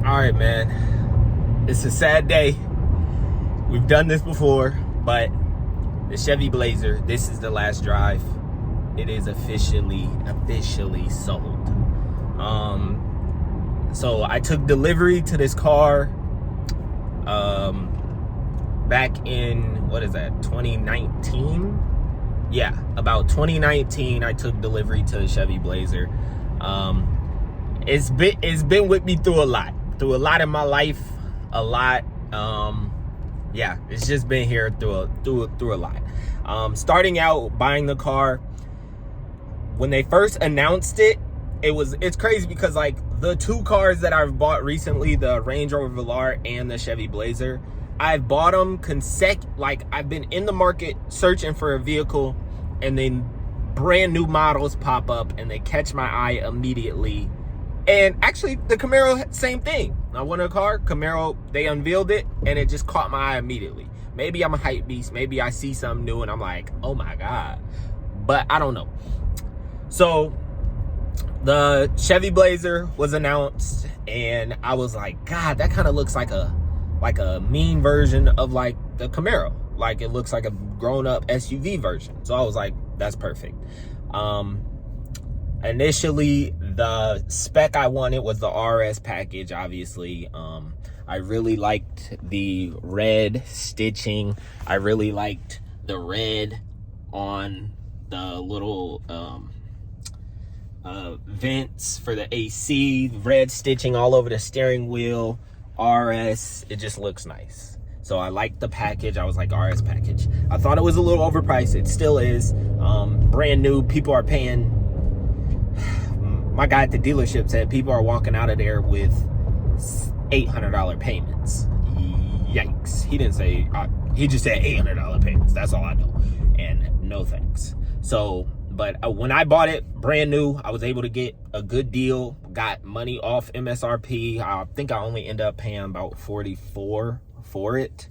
All right, man. It's a sad day. We've done this before, but the Chevy Blazer, this is the last drive. It is officially sold. So I took delivery to this car back in, 2019? Yeah, about 2019, I took delivery to the Chevy Blazer. It's been with me through a lot in my life, yeah, it's just been here through a lot. Starting out buying the car, when they first announced it, it's crazy because like the two cars that I've bought recently, the Range Rover Velar and the Chevy Blazer, I've bought them I've been in the market searching for a vehicle, and then brand new models pop up and they catch my eye immediately. And actually the Camaro, same thing. I wanted a car, Camaro, they unveiled it and it just caught my eye immediately. Maybe I'm a hype beast, maybe I see something new and I'm like, oh my God, but I don't know. So the Chevy Blazer was announced and I was like, God, that kind of looks like a mean version of like the Camaro. Like it looks like a grown-up SUV version. So I was like, that's perfect. Initially, the spec I wanted was the RS package, obviously. I really liked the red stitching. I really liked the red on the little vents for the AC, red stitching all over the steering wheel. RS, it just looks nice. So I liked the package. I was like, RS package. I thought it was a little overpriced. It still is. Brand new. People are paying. My guy at the dealership said people are walking out of there with $800 payments. Yikes. He didn't say, he just said $800 payments. That's all I know. And no thanks. So, but when I bought it brand new, I was able to get a good deal, got money off MSRP. I think I only ended up paying about $44 for it.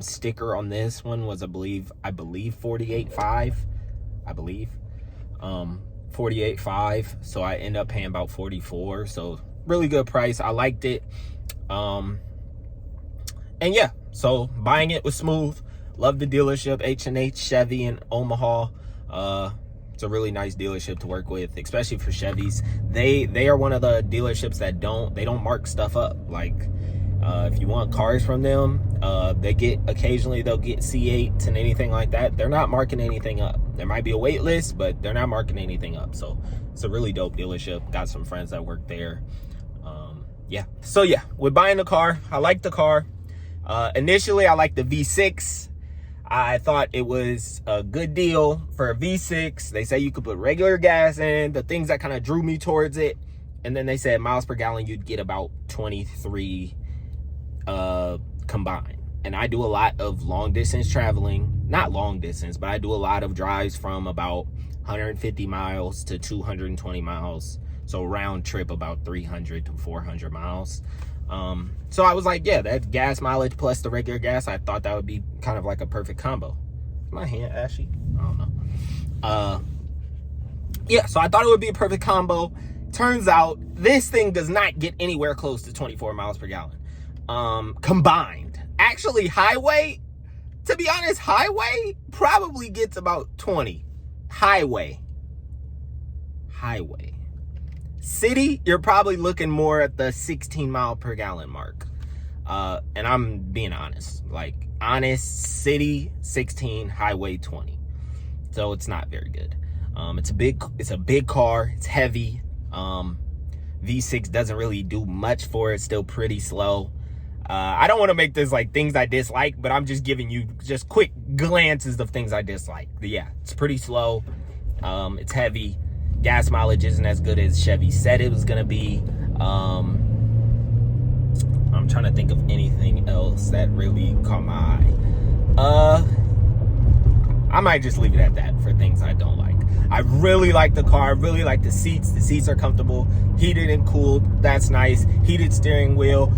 Sticker on this one was, I believe $48.5. I believe. $48.5. So I end up paying about $44. So really good price. I liked it. And yeah, so buying it was smooth. Love the dealership, H&H Chevy in Omaha. It's a really nice dealership to work with, especially for Chevys. They are one of the dealerships that they don't mark stuff up. Like if you want cars from them, occasionally they'll get C8s and anything like that. They're not marking anything up. There might be a wait list, but they're not marking anything up. So it's a really dope dealership. Got some friends that work there. Yeah. So yeah, we're buying the car. I like the car. Initially, I liked the V6. I thought it was a good deal for a V6. They say you could put regular gas in, the things that kind of drew me towards it. And then they said miles per gallon, you'd get about 23 combined. And I do a lot of long distance traveling, not long distance, but I do a lot of drives from about 150 miles to 220 miles. So round trip about 300 to 400 miles. So I was like, yeah, that gas mileage plus the regular gas, I thought that would be kind of like a perfect combo. Is my hand ashy? I don't know. Yeah, so I thought it would be a perfect combo. Turns out this thing does not get anywhere close to 24 miles per gallon. Combined. Actually, highway, to be honest, highway probably gets about 20. Highway. City, you're probably looking more at the 16 mile per gallon mark. And I'm being honest, city 16, highway 20. So it's not very good. It's a big car. It's heavy. V6 doesn't really do much for it. Still pretty slow. I don't want to make this like things I dislike, but I'm just giving you just quick glances of things I dislike. But yeah, it's pretty slow. It's heavy. Gas mileage isn't as good as Chevy said it was gonna be. I'm trying to think of anything else that really caught my eye. I might just leave it at that for things I don't like. I really like the car, really like the seats. The seats are comfortable, heated and cooled. That's nice. Heated steering wheel,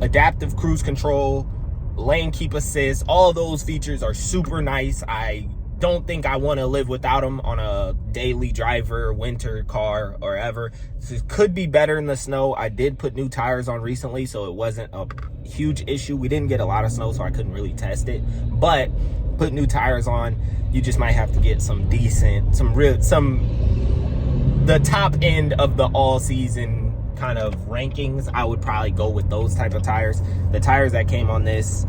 adaptive cruise control, lane keep assist. All those features are super nice. I don't think I want to live without them on a daily driver, winter car, or ever. This could be better in the snow. I did put new tires on recently, so it wasn't a huge issue. We didn't get a lot of snow, so I couldn't really test it. But put new tires on, you just might have to get some decent, the top end of the all season kind of rankings. I would probably go with those type of tires. The tires that came on this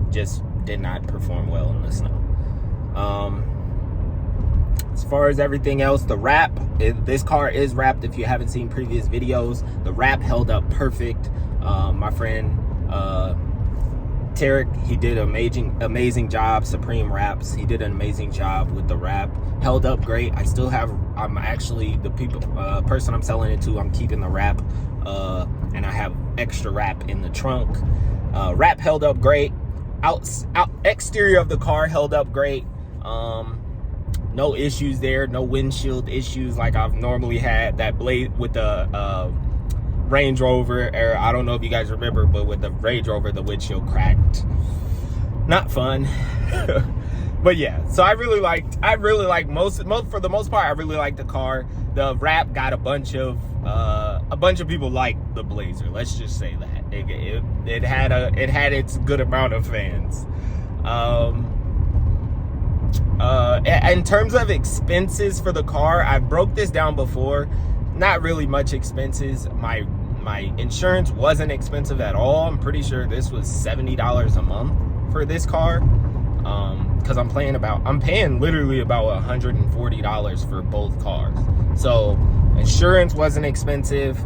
just did not perform well in the snow. As far as everything else, the wrap, this car is wrapped. If you haven't seen previous videos, the wrap held up perfect. My friend Tarek, he did amazing job. Supreme Wraps, he did an amazing job with the wrap. Held up great. I'm actually the person I'm selling it to, I'm keeping the wrap, and I have extra wrap in the trunk. Wrap held up great. Exterior of the car held up great. No issues there, no windshield issues like I've normally had. That blade with the Range Rover, or I don't know if you guys remember, but with the Range Rover, the windshield cracked. Not fun. But yeah, so I really like for the most part, I really like the car. The wrap got a bunch of people like the Blazer. Let's just say that it had its good amount of fans. In terms of expenses for the car, I broke this down before. Not really much expenses. My insurance wasn't expensive at all. I'm pretty sure this was $70 a month for this car. Because I'm paying literally about $140 for both cars. So insurance wasn't expensive.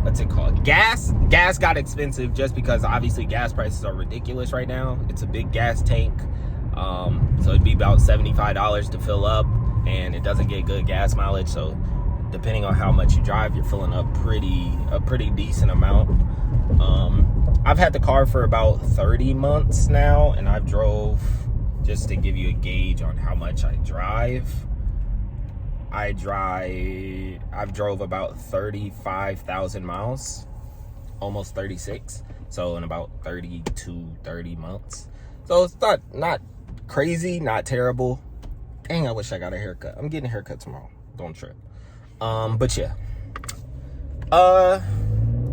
What's it called? Gas got expensive just because obviously gas prices are ridiculous right now. It's a big gas tank. So it'd be about $75 to fill up, and it doesn't get good gas mileage. So depending on how much you drive, you're filling up a pretty decent amount. I've had the car for about 30 months now, and I've drove, just to give you a gauge on how much I drive, I've drove about 35,000 miles, almost 36. So in about 30 months. So it's not crazy, not terrible. Dang, I wish I got a haircut. I'm getting a haircut tomorrow. Don't trip. But yeah.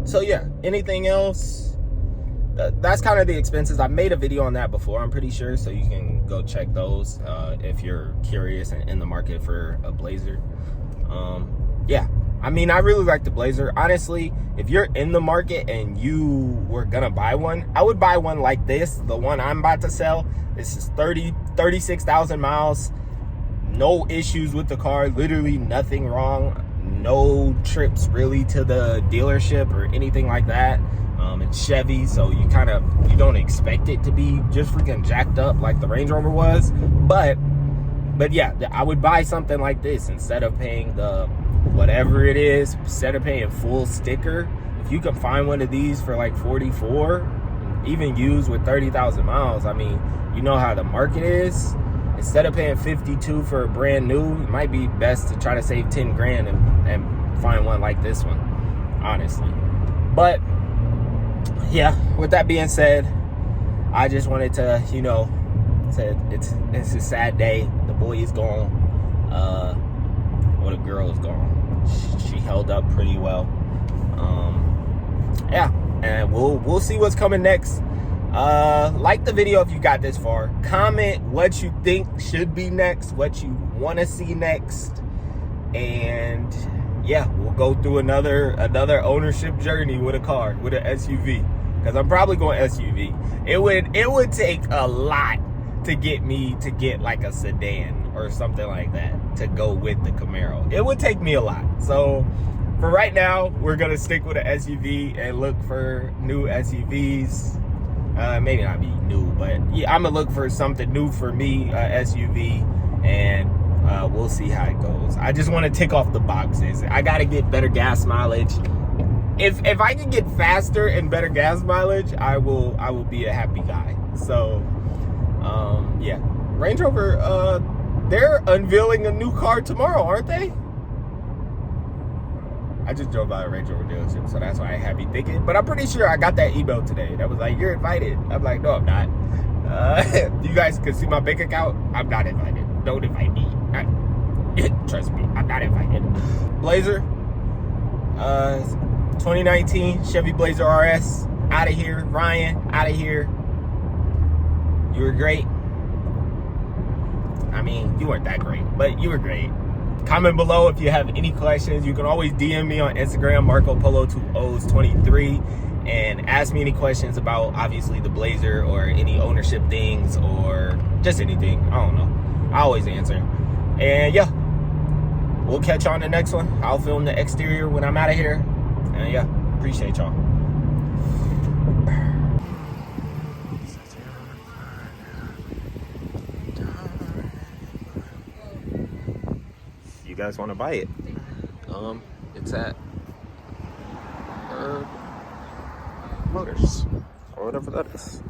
So yeah, anything else? That's kind of the expenses. I made a video on that before, I'm pretty sure, so you can go check those if you're curious and in the market for a Blazer. Yeah, I mean, I really like the Blazer. Honestly, if you're in the market and you were gonna buy one, I would buy one like this, the one I'm about to sell. This is 36,000 miles. No issues with the car, literally nothing wrong. No trips really to the dealership or anything like that. It's Chevy, so you don't expect it to be just freaking jacked up like the Range Rover was. But yeah, I would buy something like this instead of paying the whatever it is, instead of paying full sticker. If you can find one of these for like 44, even used with 30,000 miles, I mean, you know how the market is. Instead of paying 52 for a brand new, it might be best to try to save 10 grand and find one like this one, honestly. But yeah, with that being said, I just wanted to, say it's a sad day. The boy is gone. The girl is gone. She held up pretty well. Yeah, and we'll see what's coming next. Like the video if you got this far. Comment what you think should be next, what you want to see next, and yeah, we'll go through another ownership journey with a car, with an SUV, because I'm probably going SUV. It would take a lot to get me to get like a sedan or something like that to go with the Camaro. It would take me a lot. So for right now, we're gonna stick with an SUV and look for new SUVs. Maybe not be new, but yeah, I'm gonna look for something new for me, SUV, and we'll see how it goes. I just want to tick off the boxes. I gotta get better gas mileage. If I can get faster and better gas mileage, I will be a happy guy. So yeah, Range Rover, they're unveiling a new car tomorrow, aren't they? I just drove by a Range Rover dealership, so that's why I had me thinking. But I'm pretty sure I got that email today that was like, you're invited. I'm like, no, I'm not. You guys can see my bank account. I'm not invited. Don't invite me. Trust me, I'm not invited. Blazer, 2019 Chevy Blazer RS. Out of here. Ryan, out of here. You were great. I mean, you weren't that great, but you were great. Comment below if you have any questions. You can always DM me on Instagram, MarcoPolo2Os23, and ask me any questions about, obviously, the Blazer or any ownership things or just anything. I don't know. I always answer. And yeah, we'll catch you on the next one. I'll film the exterior when I'm out of here. And yeah, appreciate y'all. You guys want to buy it? It's at Motors or whatever that is.